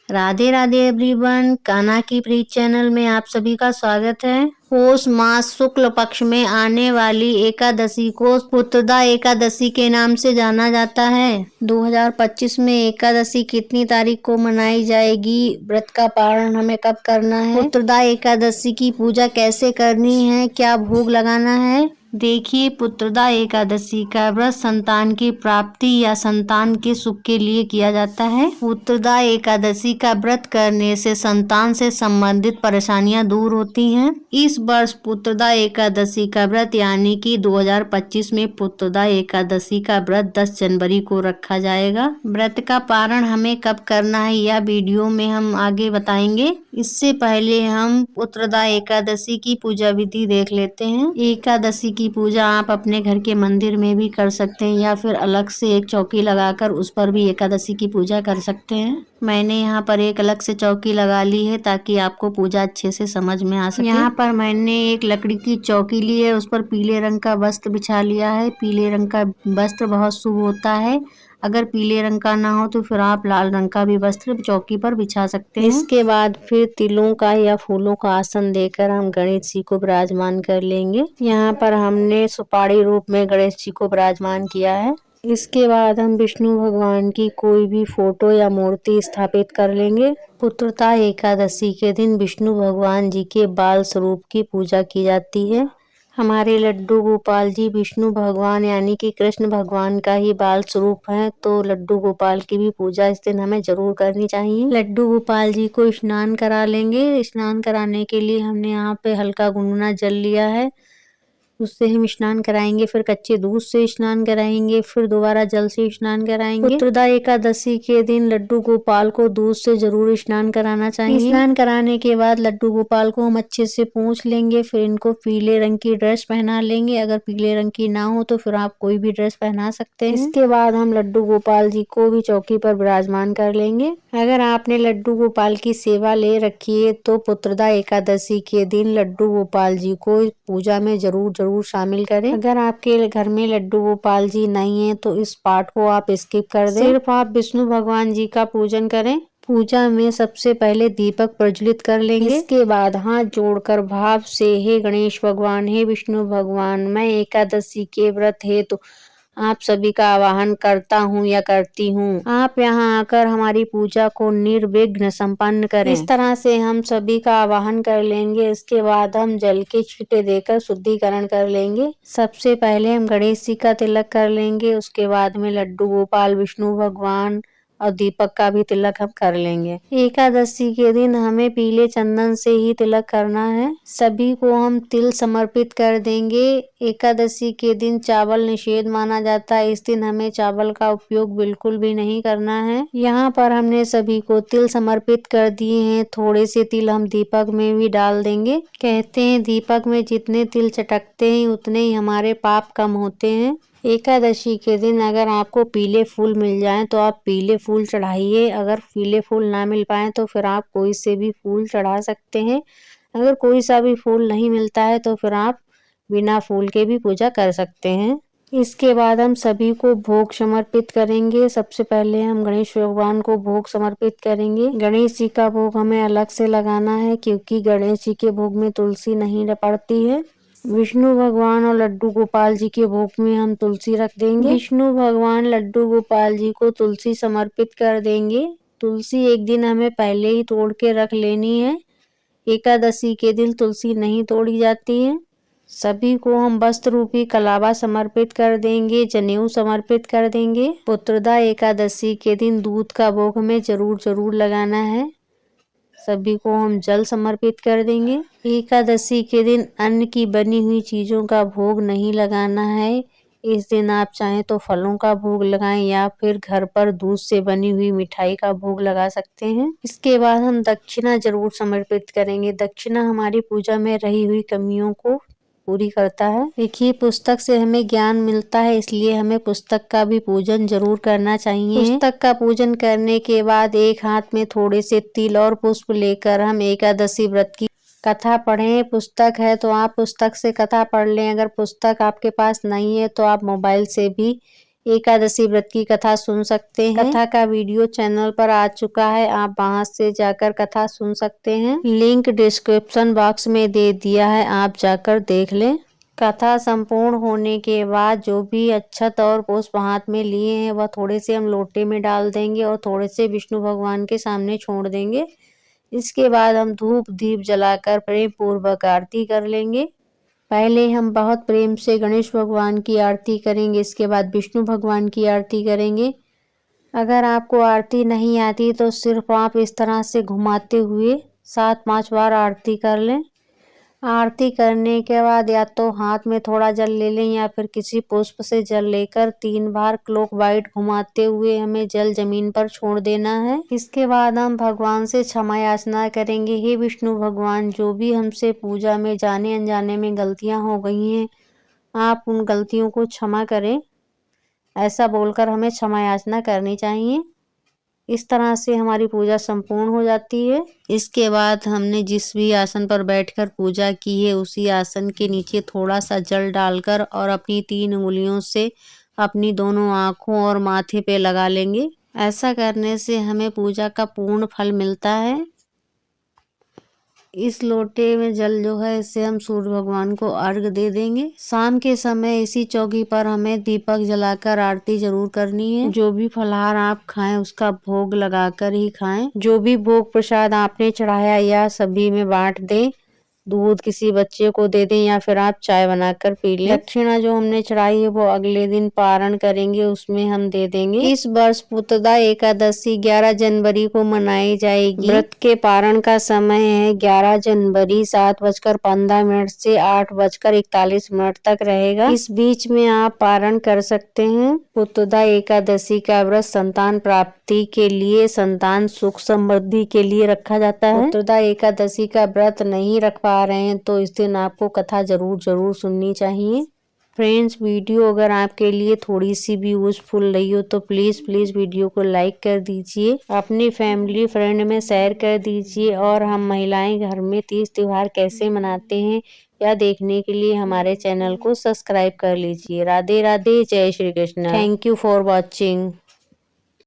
Radhe Radhe everyone, Kanha की प्रीत channel में आप सभी का स्वागत है। पौष मास शुक्ल पक्ष में आने वाली एकादशी को पुत्रदा एकादशी के नाम से जाना जाता है। 2025 में एकादशी कितनी तारीख को मनाई जाएगी, व्रत का पारण हमें कब करना है, पुत्रदा एकादशी की पूजा कैसे करनी है, क्या भोग लगाना है। देखिए, पुत्रदा एकादशी का व्रत संतान की प्राप्ति या संतान के सुख के लिए किया जाता है। पुत्रदा एकादशी का व्रत करने से संतान से संबंधित परेशानियां दूर होती हैं। इस वर्ष पुत्रदा एकादशी का व्रत यानी कि 2025 में पुत्रदा एकादशी का व्रत 10 जनवरी को रखा जाएगा। व्रत का पारण हमें कब करना है यह वीडियो में हम आगे बताएंगे। इससे पहले हम पुत्रदा एकादशी की पूजा विधि देख लेते हैं। एकादशी की पूजा आप अपने घर के मंदिर में भी कर सकते हैं या फिर अलग से एक चौकी लगाकर उस पर भी एकादशी की पूजा कर सकते हैं। मैंने यहाँ पर एक अलग से चौकी लगा ली है ताकि आपको पूजा अच्छे से समझ में आ सके। यहाँ पर मैंने एक लकड़ी की चौकी ली है, उस पर पीले रंग का वस्त्र बिछा लिया है। पीले रंग का वस्त्र बहुत शुभ होता है। अगर पीले रंग का ना हो तो फिर आप लाल रंग का भी वस्त्र चौकी पर बिछा सकते हैं। इसके बाद फिर तिलों का या फूलों का आसन देकर हम गणेश जी को विराजमान कर लेंगे। यहाँ पर हमने सुपारी रूप में गणेश जी को विराजमान किया है। इसके बाद हम विष्णु भगवान की कोई भी फोटो या मूर्ति स्थापित कर लेंगे। पुत्रदा एकादशी के दिन विष्णु भगवान जी के बाल स्वरूप की पूजा की जाती है। हमारे लड्डू गोपाल जी विष्णु भगवान यानी कि कृष्ण भगवान का ही बाल स्वरूप है, तो लड्डू गोपाल की भी पूजा इस दिन हमें जरूर करनी चाहिए। लड्डू गोपाल जी को स्नान करा लेंगे। स्नान कराने के लिए हमने यहाँ पे हल्का गुनगुना जल लिया है, उससे हम स्नान कराएंगे। फिर कच्चे दूध से स्नान कराएंगे, फिर दोबारा जल से स्नान कराएंगे। पुत्रदा एकादशी के दिन लड्डू गोपाल को दूध से जरूर स्नान कराना चाहिए। स्नान कराने के बाद लड्डू गोपाल को हम अच्छे से पोंछ लेंगे। फिर इनको पीले रंग की ड्रेस पहना लेंगे। अगर पीले रंग की ना हो तो फिर आप कोई भी ड्रेस पहना सकते हैं। इसके बाद हम लड्डू गोपाल जी को भी चौकी पर विराजमान कर लेंगे। अगर आपने लड्डू गोपाल की सेवा ले रखी है तो पुत्रदा एकादशी के दिन लड्डू गोपाल जी को पूजा में जरूर शामिल करें। अगर आपके घर में लड्डू गोपाल जी नहीं है तो इस पार्ट को आप स्किप कर दें। सिर्फ आप विष्णु भगवान जी का पूजन करें। पूजा में सबसे पहले दीपक प्रज्वलित कर लेंगे। इसके बाद हाथ जोड़कर भाव से, हे गणेश भगवान, हे विष्णु भगवान, मैं एकादशी के व्रत है तो आप सभी का आवाहन करता हूँ या करती हूँ। आप यहाँ आकर हमारी पूजा को निर्विघ्न संपन्न करें। इस तरह से हम सभी का आवाहन कर लेंगे। इसके बाद हम जल के छींटे देकर शुद्धिकरण कर लेंगे। सबसे पहले हम गणेश जी का तिलक कर लेंगे, उसके बाद में लड्डू गोपाल, विष्णु भगवान और दीपक का भी तिलक हम कर लेंगे। एकादशी के दिन हमें पीले चंदन से ही तिलक करना है। सभी को हम तिल समर्पित कर देंगे। एकादशी के दिन चावल निषेध माना जाता है, इस दिन हमें चावल का उपयोग बिल्कुल भी नहीं करना है। यहाँ पर हमने सभी को तिल समर्पित कर दिए हैं। थोड़े से तिल हम दीपक में भी डाल देंगे। कहते हैं दीपक में जितने तिल चटकते हैं उतने ही हमारे पाप कम होते हैं। एकादशी के दिन अगर आपको पीले फूल मिल जाएं तो आप पीले फूल चढ़ाइए। अगर पीले फूल ना मिल पाए तो फिर आप कोई से भी फूल चढ़ा सकते हैं। अगर कोई सा भी फूल नहीं मिलता है तो फिर आप बिना फूल के भी पूजा कर सकते हैं। इसके बाद हम सभी को भोग समर्पित करेंगे। सबसे पहले हम गणेश भगवान को भोग समर्पित करेंगे। गणेश जी का भोग हमें अलग से लगाना है क्योंकि गणेश जी के भोग में तुलसी नहीं पड़ती है। विष्णु भगवान और लड्डू गोपाल जी के भोग में हम तुलसी रख देंगे। विष्णु भगवान, लड्डू गोपाल जी को तुलसी समर्पित कर देंगे। तुलसी एक दिन हमें पहले ही तोड़ के रख लेनी है। एकादशी के दिन तुलसी नहीं तोड़ी जाती है। सभी को हम वस्त्र रूपी कलावा समर्पित कर देंगे, जनेऊ समर्पित कर देंगे। पुत्रदा एकादशी के दिन दूध का भोग हमें जरूर लगाना है। सभी को हम जल समर्पित कर देंगे। एकादशी के दिन अन्न की बनी हुई चीजों का भोग नहीं लगाना है। इस दिन आप चाहें तो फलों का भोग लगाएं या फिर घर पर दूध से बनी हुई मिठाई का भोग लगा सकते हैं। इसके बाद हम दक्षिणा जरूर समर्पित करेंगे। दक्षिणा हमारी पूजा में रही हुई कमियों को पूरी करता है। देखिए, पुस्तक से हमें ज्ञान मिलता है, इसलिए हमें पुस्तक का भी पूजन जरूर करना चाहिए। पुस्तक का पूजन करने के बाद एक हाथ में थोड़े से तिल और पुष्प लेकर हम एकादशी व्रत की कथा पढ़ें। पुस्तक है तो आप पुस्तक से कथा पढ़ लें। अगर पुस्तक आपके पास नहीं है तो आप मोबाइल से भी एकादशी व्रत की कथा सुन सकते हैं। कथा का वीडियो चैनल पर आ चुका है, आप वहां से जाकर कथा सुन सकते हैं। लिंक डिस्क्रिप्शन बॉक्स में दे दिया है, आप जाकर देख लें। कथा संपूर्ण होने के बाद जो भी अक्षत और पुष्प हाथ में लिए हैं वह थोड़े से हम लोटे में डाल देंगे और थोड़े से विष्णु भगवान के सामने छोड़ देंगे। इसके बाद हम धूप दीप जलाकर प्रेम पूर्वक आरती कर लेंगे। पहले हम बहुत प्रेम से गणेश भगवान की आरती करेंगे, इसके बाद विष्णु भगवान की आरती करेंगे। अगर आपको आरती नहीं आती तो सिर्फ आप इस तरह से घुमाते हुए 7-5 बार आरती कर लें। आरती करने के बाद या तो हाथ में थोड़ा जल ले लें या फिर किसी पुष्प से जल लेकर 3 बार क्लॉकवाइज घुमाते हुए हमें जल जमीन पर छोड़ देना है। इसके बाद हम भगवान से क्षमा याचना करेंगे। हे विष्णु भगवान, जो भी हमसे पूजा में जाने अनजाने में गलतियां हो गई हैं, आप उन गलतियों को क्षमा करें, ऐसा बोलकर हमें क्षमा याचना करनी चाहिए। इस तरह से हमारी पूजा संपूर्ण हो जाती है। इसके बाद हमने जिस भी आसन पर बैठकर पूजा की है उसी आसन के नीचे थोड़ा सा जल डालकर और अपनी 3 उंगलियों से अपनी दोनों आँखों और माथे पे लगा लेंगे। ऐसा करने से हमें पूजा का पूर्ण फल मिलता है। इस लोटे में जल जो है इससे हम सूर्य भगवान को अर्घ्य दे देंगे। शाम के समय इसी चौकी पर हमें दीपक जलाकर आरती जरूर करनी है। जो भी फलाहार आप खाएं उसका भोग लगाकर ही खाएं। जो भी भोग प्रसाद आपने चढ़ाया या सभी में बांट दें, दूध किसी बच्चे को दे दें या फिर आप चाय बनाकर पी लें। दक्षिणा जो हमने चढ़ाई है वो अगले दिन पारण करेंगे, उसमें हम दे देंगे। इस वर्ष पुतदा एकादशी 11 जनवरी को मनाई जाएगी। व्रत के पारण का समय है 11 जनवरी 7:15 से 8:41 तक रहेगा। इस बीच में आप पारण कर सकते हैं। पुतदा एकादशी का व्रत संतान प्राप्ति के लिए, संतान सुख समृद्धि के लिए रखा जाता है। पुतदा एकादशी का व्रत नहीं रख पा रहे हैं तो इस दिन आपको कथा जरूर सुननी चाहिए। फ्रेंड्स, वीडियो अगर आपके लिए थोड़ी सी भी यूजफुल रही हो तो प्लीज़ वीडियो को लाइक कर दीजिए, अपनी फैमिली फ्रेंड में शेयर कर दीजिए और हम महिलाएं घर में तीज त्योहार कैसे मनाते हैं यह देखने के लिए हमारे चैनल को सब्सक्राइब कर लीजिए। राधे राधे, जय Shri Krishna. Thank you for watching.